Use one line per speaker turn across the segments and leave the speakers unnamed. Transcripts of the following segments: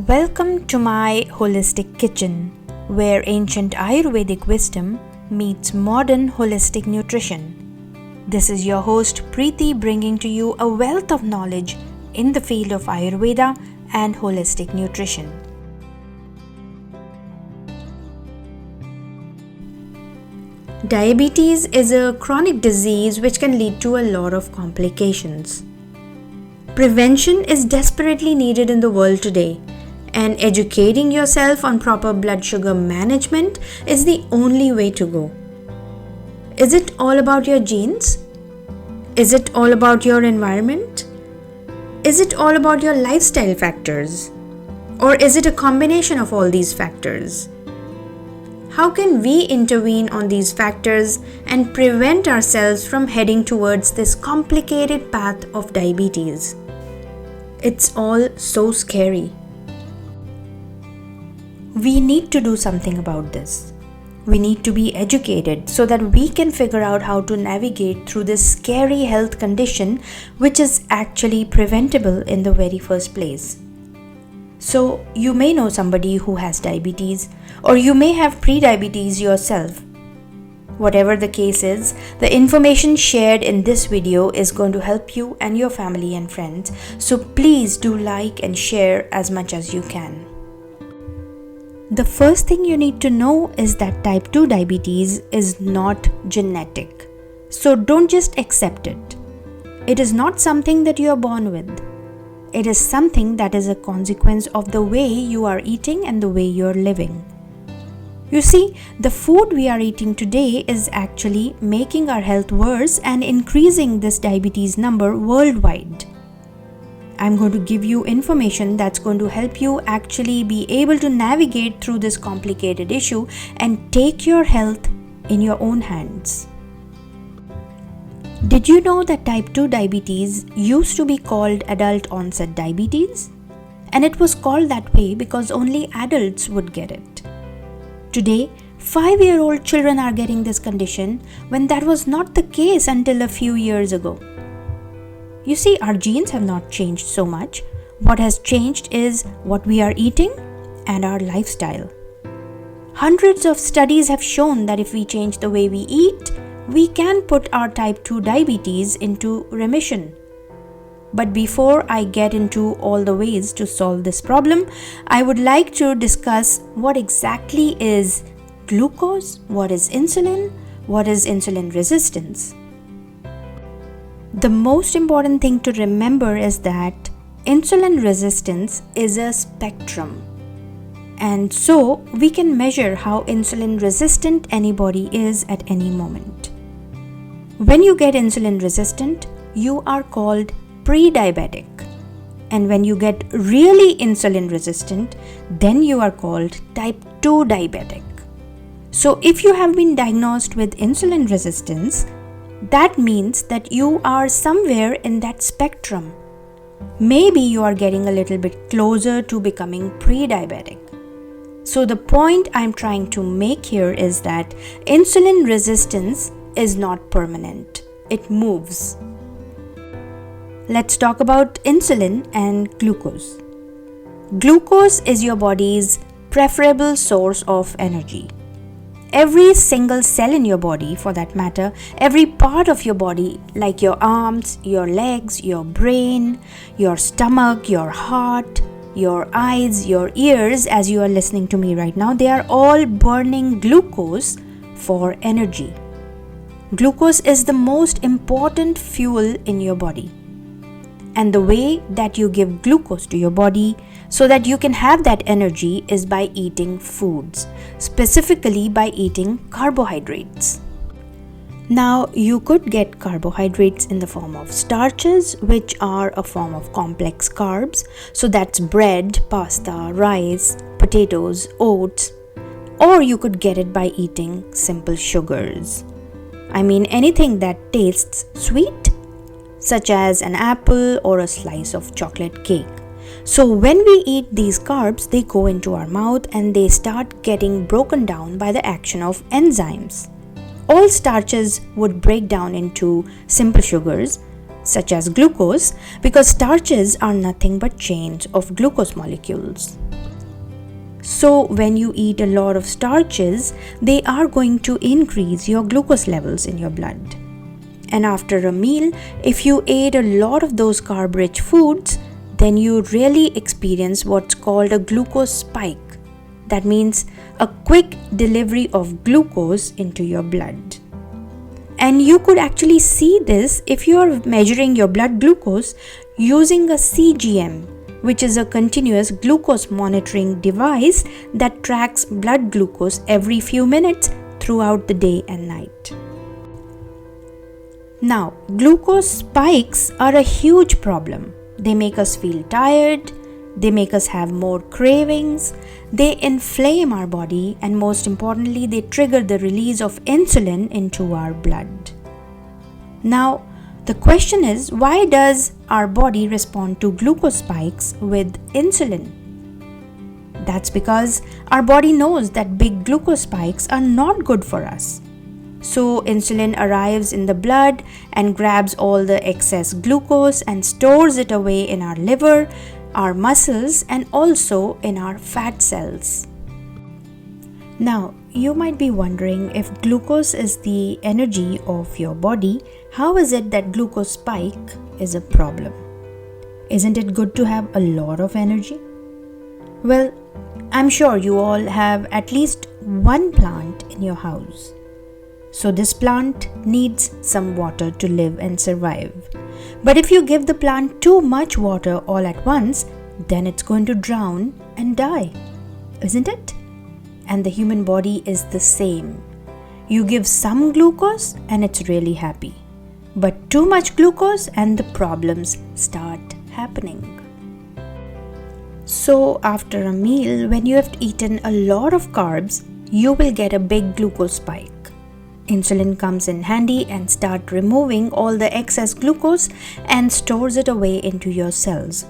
Welcome to my holistic kitchen, where ancient Ayurvedic wisdom meets modern holistic nutrition. This is your host Preeti, bringing to you a wealth of knowledge in the field of Ayurveda and holistic nutrition. Diabetes is a chronic disease which can lead to a lot of complications. Prevention is desperately needed in the world today, and educating yourself on proper blood sugar management is the only way to go. Is it all about your genes? Is it all about your environment? Is it all about your lifestyle factors? Or is it a combination of all these factors? How can we intervene on these factors and prevent ourselves from heading towards this complicated path of diabetes? It's all so scary. We need to do something about this. We need to be educated so that we can figure out how to navigate through this scary health condition, which is actually preventable in the very first place. So, you may know somebody who has diabetes, or you may have pre-diabetes yourself. Whatever the case is, the information shared in this video is going to help you and your family and friends. So please do like and share as much as you can. The first thing you need to know is that type 2 diabetes is not genetic. So don't just accept it. It is not something that you are born with. It is something that is a consequence of the way you are eating and the way you are living. You see, the food we are eating today is actually making our health worse and increasing this diabetes number worldwide. I'm going to give you information that's going to help you actually be able to navigate through this complicated issue and take your health in your own hands. Did you know that type 2 diabetes used to be called adult onset diabetes? And it was called that way because only adults would get it. Today, 5-year-old children are getting this condition when that was not the case until a few years ago. You see, our genes have not changed so much. What has changed is what we are eating and our lifestyle. Hundreds of studies have shown that if we change the way we eat, we can put our type 2 diabetes into remission. But before I get into all the ways to solve this problem, I would like to discuss what exactly is glucose, what is insulin resistance. The most important thing to remember is that insulin resistance is a spectrum. And so we can measure how insulin resistant anybody is at any moment. When you get insulin resistant, you are called pre-diabetic. And when you get really insulin resistant, then you are called type 2 diabetic. So if you have been diagnosed with insulin resistance, that means that you are somewhere in that spectrum. Maybe you are getting a little bit closer to becoming pre-diabetic. So the point I'm trying to make here is that insulin resistance is not permanent. It moves. Let's talk about insulin and glucose. Glucose is your body's preferable source of energy. Every single cell in your body, for that matter, every part of your body, like your arms, your legs, your brain, your stomach, your heart, your eyes, your ears, as you are listening to me right now, they are all burning glucose for energy. Glucose is the most important fuel in your body. And the way that you give glucose to your body so that you can have that energy is by eating foods, specifically by eating carbohydrates. Now, you could get carbohydrates in the form of starches, which are a form of complex carbs. So that's bread, pasta, rice, potatoes, oats. Or you could get it by eating simple sugars. I mean anything that tastes sweet, such as an apple or a slice of chocolate cake. So when we eat these carbs, they go into our mouth and they start getting broken down by the action of enzymes. All starches would break down into simple sugars, such as glucose, because starches are nothing but chains of glucose molecules. So when you eat a lot of starches, they are going to increase your glucose levels in your blood. And after a meal, if you ate a lot of those carb-rich foods, then you really experience what's called a glucose spike. That means a quick delivery of glucose into your blood. And you could actually see this if you are measuring your blood glucose using a CGM, which is a continuous glucose monitoring device that tracks blood glucose every few minutes throughout the day and night. Now, glucose spikes are a huge problem. They make us feel tired, they make us have more cravings, they inflame our body, and most importantly, they trigger the release of insulin into our blood. Now, the question is, why does our body respond to glucose spikes with insulin? That's because our body knows that big glucose spikes are not good for us. So insulin arrives in the blood and grabs all the excess glucose and stores it away in our liver, our muscles, and also in our fat cells. Now, you might be wondering, if glucose is the energy of your body, how is it that glucose spike is a problem? Isn't it good to have a lot of energy? Well, I'm sure you all have at least one plant in your house. So this plant needs some water to live and survive. But if you give the plant too much water all at once, then it's going to drown and die, isn't it? And the human body is the same. You give some glucose and it's really happy. But too much glucose and the problems start happening. So after a meal, when you have eaten a lot of carbs, you will get a big glucose spike. Insulin comes in handy and start removing all the excess glucose and stores it away into your cells.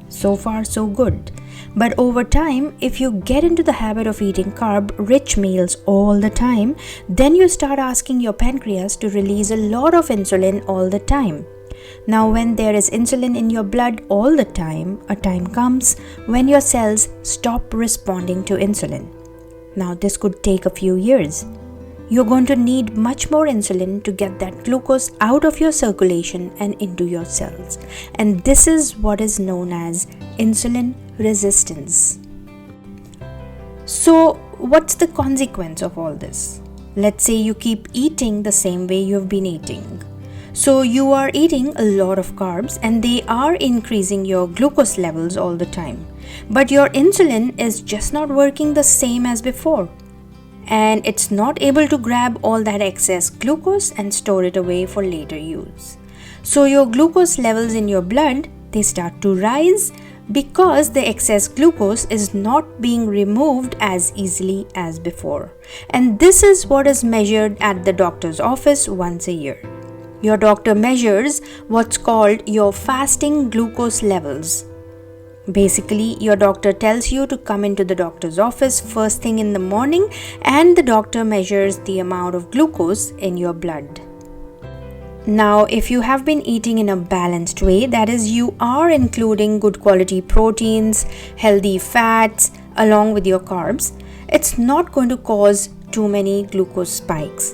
So far so good. But over time, if you get into the habit of eating carb-rich meals all the time, then you start asking your pancreas to release a lot of insulin all the time. Now, when there is insulin in your blood all the time, a time comes when your cells stop responding to insulin. Now, this could take a few years. You're going to need much more insulin to get that glucose out of your circulation and into your cells. And this is what is known as insulin resistance. So, what's the consequence of all this? Let's say you keep eating the same way you've been eating. So, you are eating a lot of carbs and they are increasing your glucose levels all the time. But your insulin is just not working the same as before. And it's not able to grab all that excess glucose and store it away for later use. So your glucose levels in your blood, they start to rise because the excess glucose is not being removed as easily as before. And this is what is measured at the doctor's office once a year. Your doctor measures what's called your fasting glucose levels. Basically, your doctor tells you to come into the doctor's office first thing in the morning and the doctor measures the amount of glucose in your blood. Now, if you have been eating in a balanced way, that is, you are including good quality proteins, healthy fats, along with your carbs, it's not going to cause too many glucose spikes.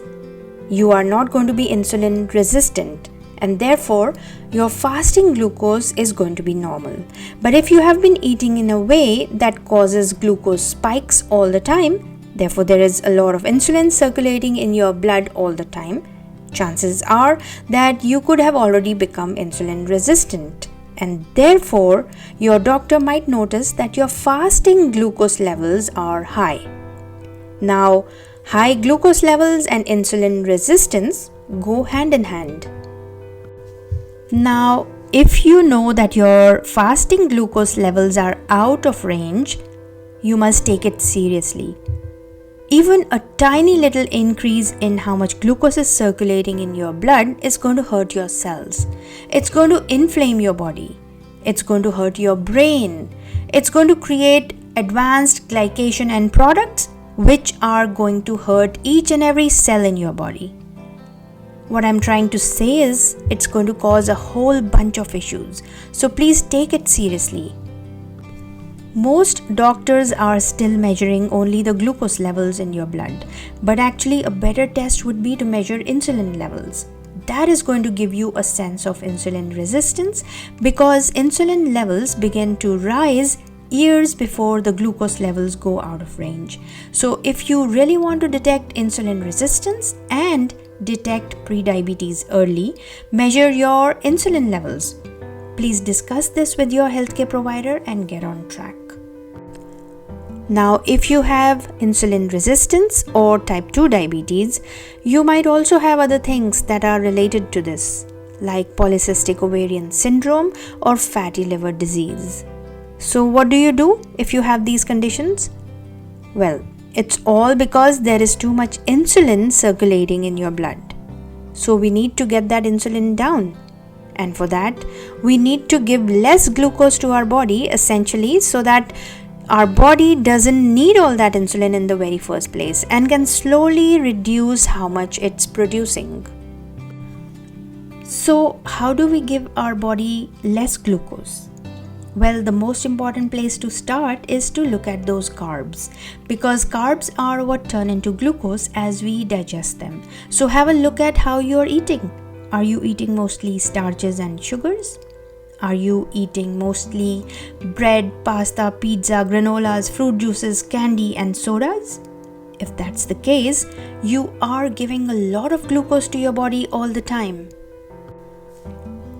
You are not going to be insulin resistant. And therefore, your fasting glucose is going to be normal. But if you have been eating in a way that causes glucose spikes all the time, therefore there is a lot of insulin circulating in your blood all the time, chances are that you could have already become insulin resistant. And therefore, your doctor might notice that your fasting glucose levels are high. Now, high glucose levels and insulin resistance go hand in hand. Now, if you know that your fasting glucose levels are out of range, you must take it seriously. Even a tiny little increase in how much glucose is circulating in your blood is going to hurt your cells. It's going to inflame your body. It's going to hurt your brain. It's going to create advanced glycation end products which are going to hurt each and every cell in your body. What I'm trying to say is, it's going to cause a whole bunch of issues. So please take it seriously. Most doctors are still measuring only the glucose levels in your blood, but actually a better test would be to measure insulin levels. That is going to give you a sense of insulin resistance, because insulin levels begin to rise years before the glucose levels go out of range. So if you really want to detect insulin resistance and detect prediabetes early, measure your insulin levels. Please discuss this with your healthcare provider and get on track. Now, if you have insulin resistance or type 2 diabetes, you might also have other things that are related to this, like polycystic ovarian syndrome or fatty liver disease. So what do you do if you have these conditions? Well, it's all because there is too much insulin circulating in your blood. So we need to get that insulin down. And for that, we need to give less glucose to our body, essentially, so that our body doesn't need all that insulin in the very first place and can slowly reduce how much it's producing. So, how do we give our body less glucose? Well, the most important place to start is to look at those carbs, because carbs are what turn into glucose as we digest them. So, have a look at how you're eating. Are you eating mostly starches and sugars? Are you eating mostly bread, pasta, pizza, granolas, fruit juices, candy, and sodas? If that's the case, you are giving a lot of glucose to your body all the time.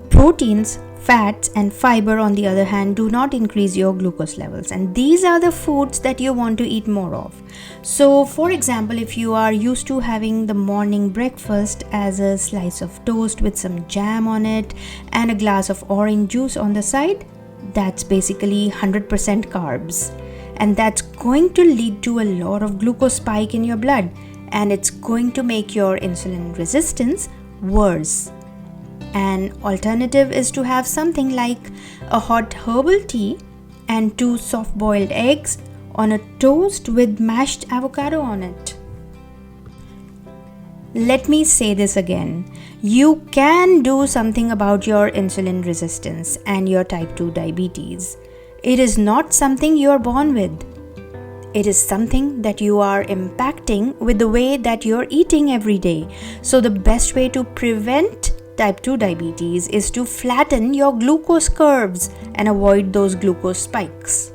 Proteins, fats, and fiber, on the other hand, do not increase your glucose levels, and these are the foods that you want to eat more of. So, for example, if you are used to having the morning breakfast as a slice of toast with some jam on it and a glass of orange juice on the side, that's basically 100% carbs, and that's going to lead to a lot of glucose spike in your blood, and it's going to make your insulin resistance worse. An alternative is to have something like a hot herbal tea and 2 soft-boiled eggs on a toast with mashed avocado on it. Let me say this again. You can do something about your insulin resistance and your type 2 diabetes. It is not something you are born with. It is something that you are impacting with the way that you're eating every day. So the best way to prevent type 2 diabetes is to flatten your glucose curves and avoid those glucose spikes.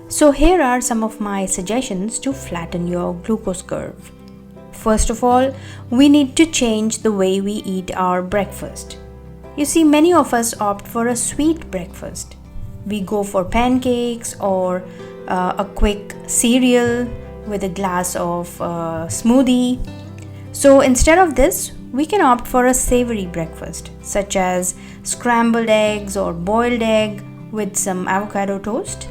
So here are some of my suggestions to flatten your glucose curve. First of all, we need to change the way we eat our breakfast. You see, many of us opt for a sweet breakfast. We go for pancakes or a quick cereal with a glass of smoothie. So instead of this, we can opt for a savory breakfast, such as scrambled eggs or boiled egg with some avocado toast.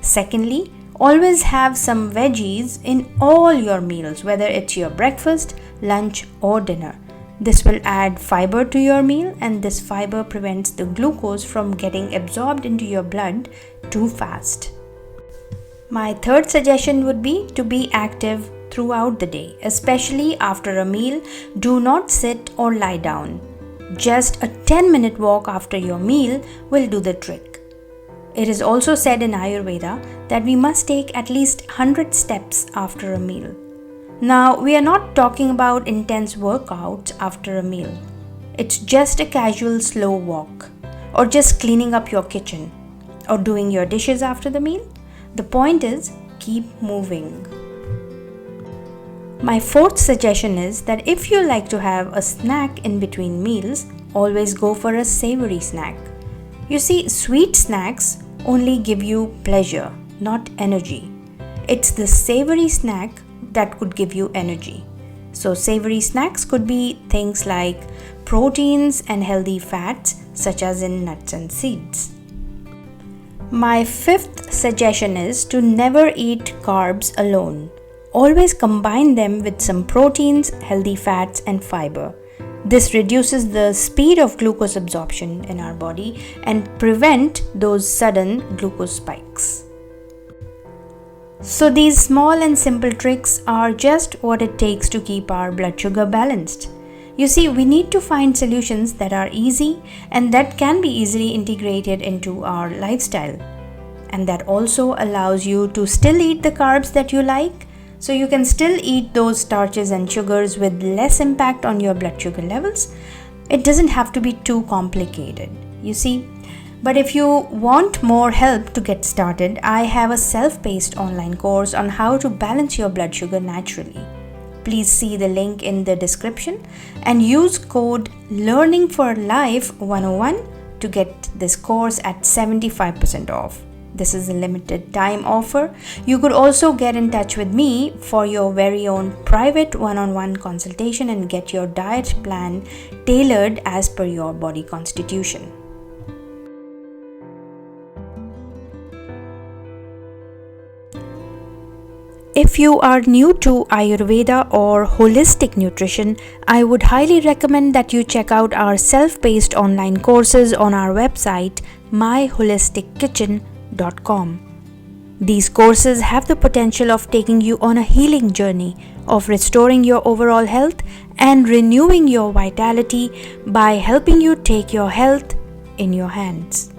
Secondly, always have some veggies in all your meals, whether it's your breakfast, lunch, or dinner. This will add fiber to your meal, and this fiber prevents the glucose from getting absorbed into your blood too fast. My third suggestion would be to be active throughout the day, especially after a meal. Do not sit or lie down. Just a 10-minute walk after your meal will do the trick. It is also said in Ayurveda that we must take at least 100 steps after a meal. Now, we are not talking about intense workouts after a meal. It's just a casual slow walk, or just cleaning up your kitchen, or doing your dishes after the meal. The point is, keep moving. My fourth suggestion is that if you like to have a snack in between meals, always go for a savory snack. You see, sweet snacks only give you pleasure, not energy. It's the savory snack that could give you energy. So savory snacks could be things like proteins and healthy fats, such as in nuts and seeds. My fifth suggestion is to never eat carbs alone. Always combine them with some proteins, healthy fats, and fiber. This reduces the speed of glucose absorption in our body and prevent those sudden glucose spikes. So these small and simple tricks are just what it takes to keep our blood sugar balanced. You see, we need to find solutions that are easy and that can be easily integrated into our lifestyle. and that also allows you to still eat the carbs that you like. So you can still eat those starches and sugars with less impact on your blood sugar levels. It doesn't have to be too complicated, you see. But if you want more help to get started, I have a self-paced online course on how to balance your blood sugar naturally. Please see the link in the description and use code LearningForLife101 to get this course at 75% off. This is a limited time offer. You could also get in touch with me for your very own private one-on-one consultation and get your diet plan tailored as per your body constitution. If you are new to Ayurveda or holistic nutrition, I would highly recommend that you check out our self-paced online courses on our website myholistikkitchen.com. These courses have the potential of taking you on a healing journey, of restoring your overall health and renewing your vitality by helping you take your health in your hands.